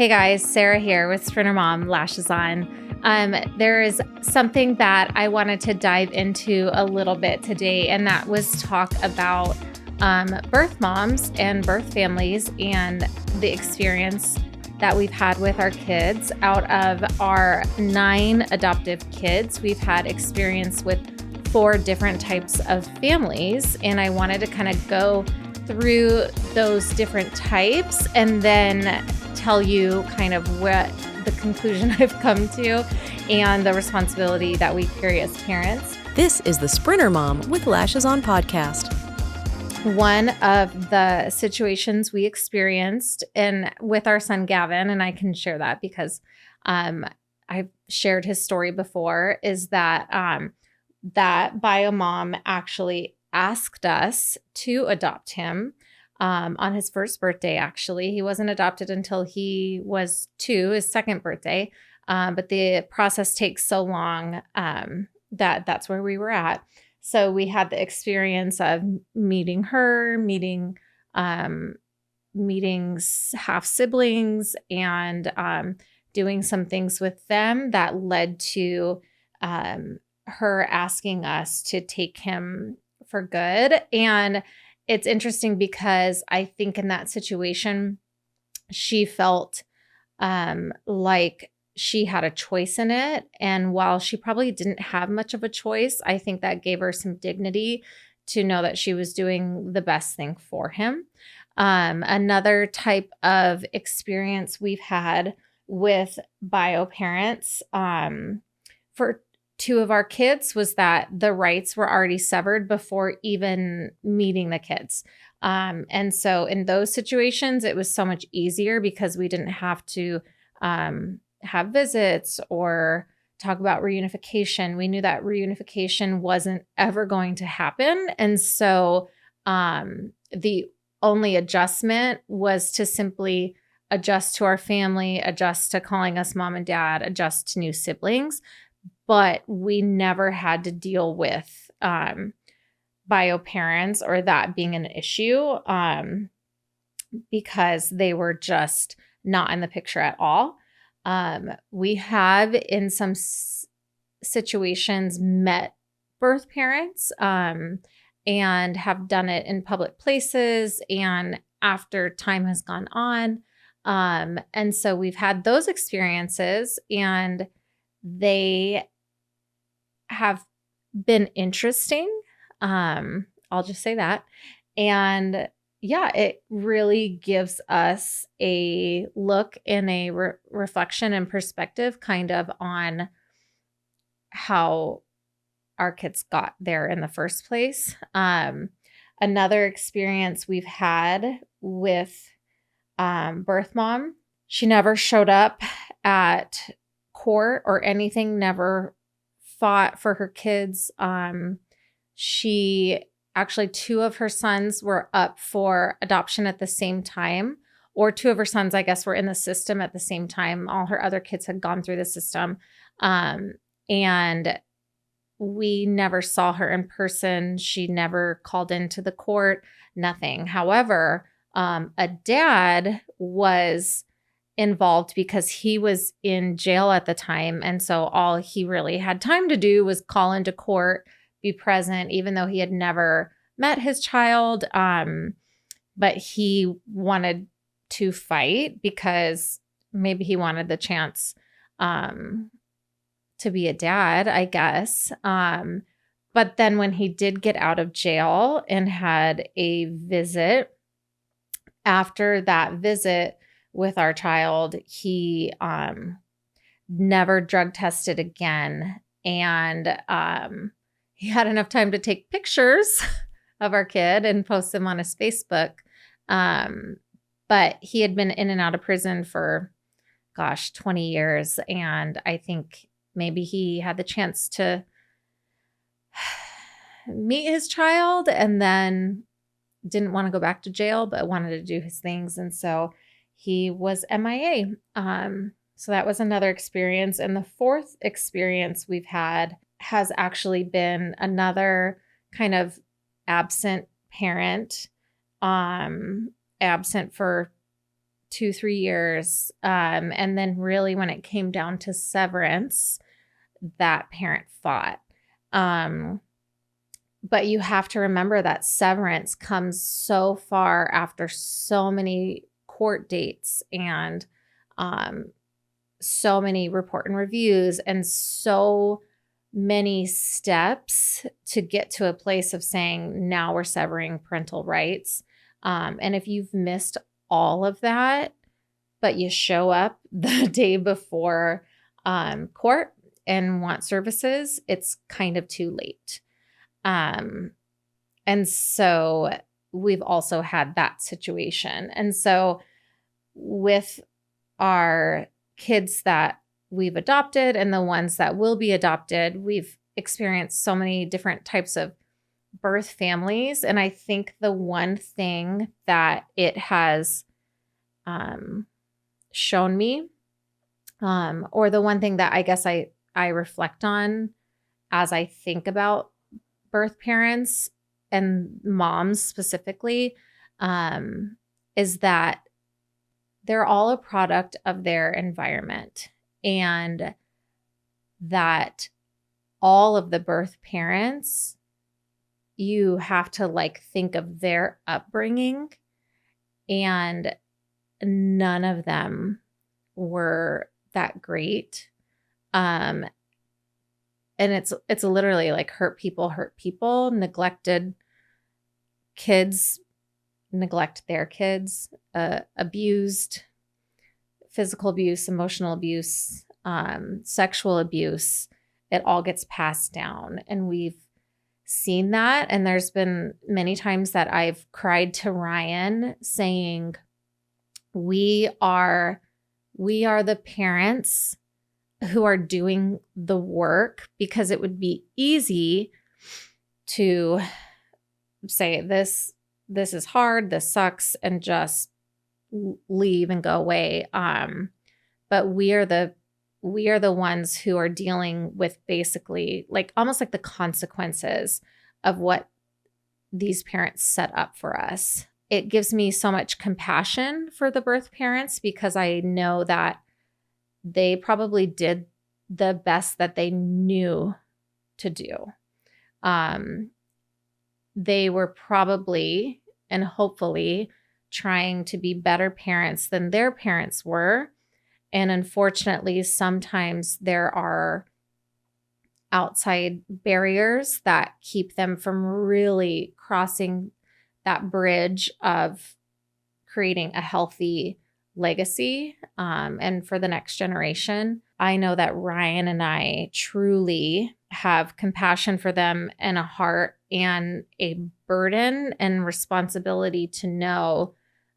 Hey guys, Sarah here with Sprinter Mom Lashes On. There is something that I wanted to dive into a little bit today, and that was talk about birth moms and birth families and the experience that we've had with our kids. Out of our 9 adoptive kids, we've had experience with 4 different types of families, and I wanted to kind of go through those different types and then tell you kind of what the conclusion I've come to and the responsibility that we carry as parents. This is the Sprinter Mom with Lashes On podcast. One of the situations we experienced with our son Gavin, and I can share that because I've shared his story before, is that that bio mom actually asked us to adopt him on his first birthday. Actually, he wasn't adopted until he was 2, his second birthday. But the process takes so long that's where we were at. So we had the experience of meeting her, meeting half siblings, and doing some things with them that led to her asking us to take him for good. And it's interesting because I think in that situation, she felt like she had a choice in it. And while she probably didn't have much of a choice, I think that gave her some dignity to know that she was doing the best thing for him. Another type of experience we've had with bio parents for 2 of our kids was that the rights were already severed before even meeting the kids. And so in those situations, it was so much easier because we didn't have to have visits or talk about reunification. We knew that reunification wasn't ever going to happen. And so the only adjustment was to simply adjust to our family, adjust to calling us mom and dad, adjust to new siblings. But we never had to deal with bio parents or that being an issue because they were just not in the picture at all. We have in some situations met birth parents and have done it in public places and after time has gone on. And so we've had those experiences, and they have been interesting. I'll just say that. And yeah, it really gives us a look and a reflection and perspective kind of on how our kids got there in the first place. Another experience we've had with birth mom, she never showed up at court or anything, never fought for her kids. She actually 2 of her sons were up for adoption at the same time, or 2 of her sons, I guess, were in the system at the same time. All her other kids had gone through the system. And we never saw her in person. She never called into the court, nothing. However, a dad was involved because he was in jail at the time. And so all he really had time to do was call into court, be present, even though he had never met his child. But he wanted to fight because maybe he wanted the chance to be a dad, I guess. But then when he did get out of jail and had a visit, after that visit with our child, he never drug tested again. And he had enough time to take pictures of our kid and post them on his Facebook. But he had been in and out of prison for, 20 years. And I think maybe he had the chance to meet his child and then didn't want to go back to jail, but wanted to do his things. And so he was MIA. So that was another experience. And the 4th experience we've had has actually been another kind of absent parent, absent for 2-3 years. And then really when it came down to severance, that parent fought. But you have to remember that severance comes so far after so many court dates and so many report and reviews and so many steps to get to a place of saying, now we're severing parental rights. And if you've missed all of that, but you show up the day before court and want services, it's kind of too late. And so we've also had that situation. And so with our kids that we've adopted and the ones that will be adopted, we've experienced so many different types of birth families. And I think the one thing that it has shown me, or the one thing that I guess I reflect on as I think about birth parents and moms specifically, is that they're all a product of their environment, and that all of the birth parents, you have to like think of their upbringing, and none of them were that great. And it's literally like hurt people, neglected kids, neglect their kids, abused, physical abuse, emotional abuse, sexual abuse. It all gets passed down. And we've seen that. And there's been many times that I've cried to Ryan saying, we are the parents who are doing the work, because it would be easy to say this is hard, this sucks, and just leave and go away. But we are the ones who are dealing with basically like almost like the consequences of what these parents set up for us. It gives me so much compassion for the birth parents, because I know that they probably did the best that they knew to do. They were probably and hopefully trying to be better parents than their parents were. And unfortunately, sometimes there are outside barriers that keep them from really crossing that bridge of creating a healthy legacy, and for the next generation. I know that Ryan and I truly have compassion for them and a heart and a burden and responsibility to know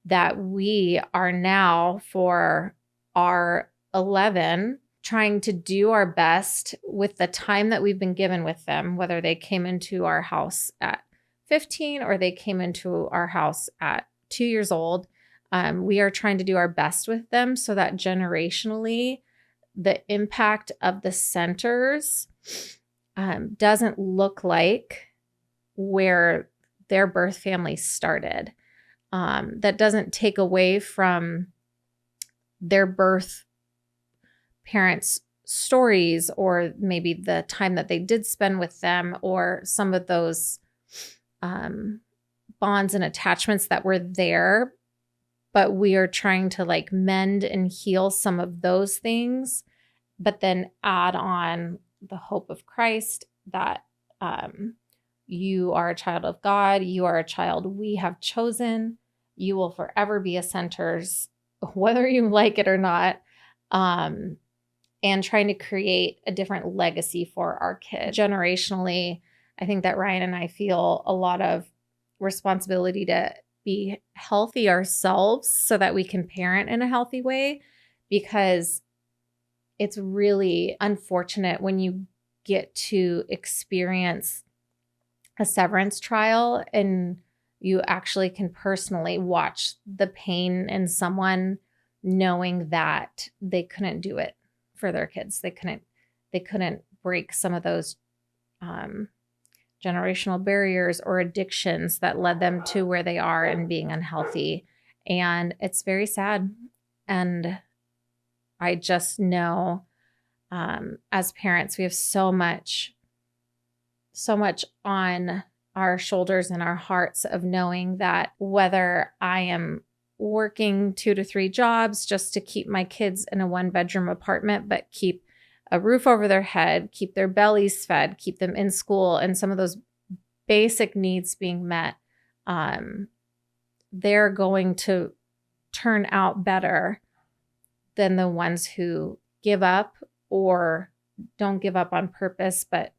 that we are now, for our 11, trying to do our best with the time that we've been given with them, whether they came into our house at 15 or they came into our house at 2 years old. We are trying to do our best with them so that generationally, the impact of the centers doesn't look like where their birth family started. That doesn't take away from their birth parents' stories, or maybe the time that they did spend with them, or some of those bonds and attachments that were there. But we are trying to like mend and heal some of those things, but then add on the hope of Christ, that you are a child of God. You are a child we have chosen. You will forever be a center's, whether you like it or not. And trying to create a different legacy for our kids. Generationally, I think that Ryan and I feel a lot of responsibility to be healthy ourselves so that we can parent in a healthy way, because it's really unfortunate when you get to experience a severance trial and you actually can personally watch the pain in someone knowing that they couldn't do it for their kids. They couldn't break some of those generational barriers or addictions that led them to where they are and being unhealthy. And it's very sad. And I just know as parents, we have so much on our shoulders and our hearts of knowing that whether I am working 2 to 3 jobs just to keep my kids in a 1-bedroom apartment, but keep a roof over their head, keep their bellies fed, keep them in school, and some of those basic needs being met, they're going to turn out better than the ones who give up or don't give up on purpose, but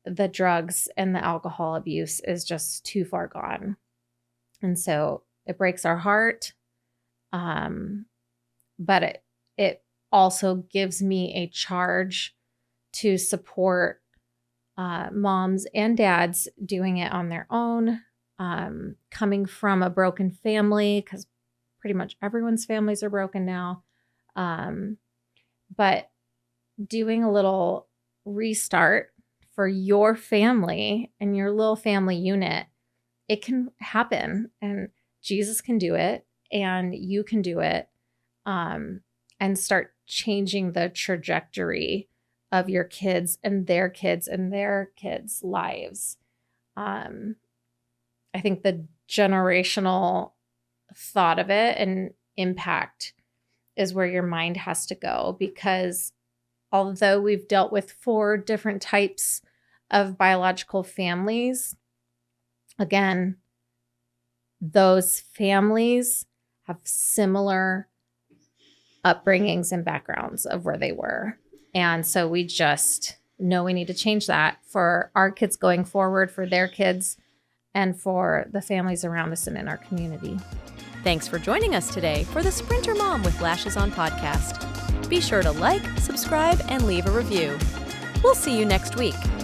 the drugs and the alcohol abuse is just too far gone. And so it breaks our heart. But it also gives me a charge to support moms and dads doing it on their own, coming from a broken family, because pretty much everyone's families are broken now. But doing a little restart for your family and your little family unit, it can happen, and Jesus can do it, and you can do it, and start changing the trajectory of your kids and their kids and their kids' lives. I think the generational thought of it and impact is where your mind has to go, because although we've dealt with 4 different types of biological families, again, those families have similar upbringings and backgrounds of where they were. And so we just know we need to change that for our kids going forward, for their kids, and for the families around us and in our community. Thanks for joining us today for the Sprinter Mom with Lashes On podcast. Be sure to like, subscribe, and leave a review. We'll see you next week.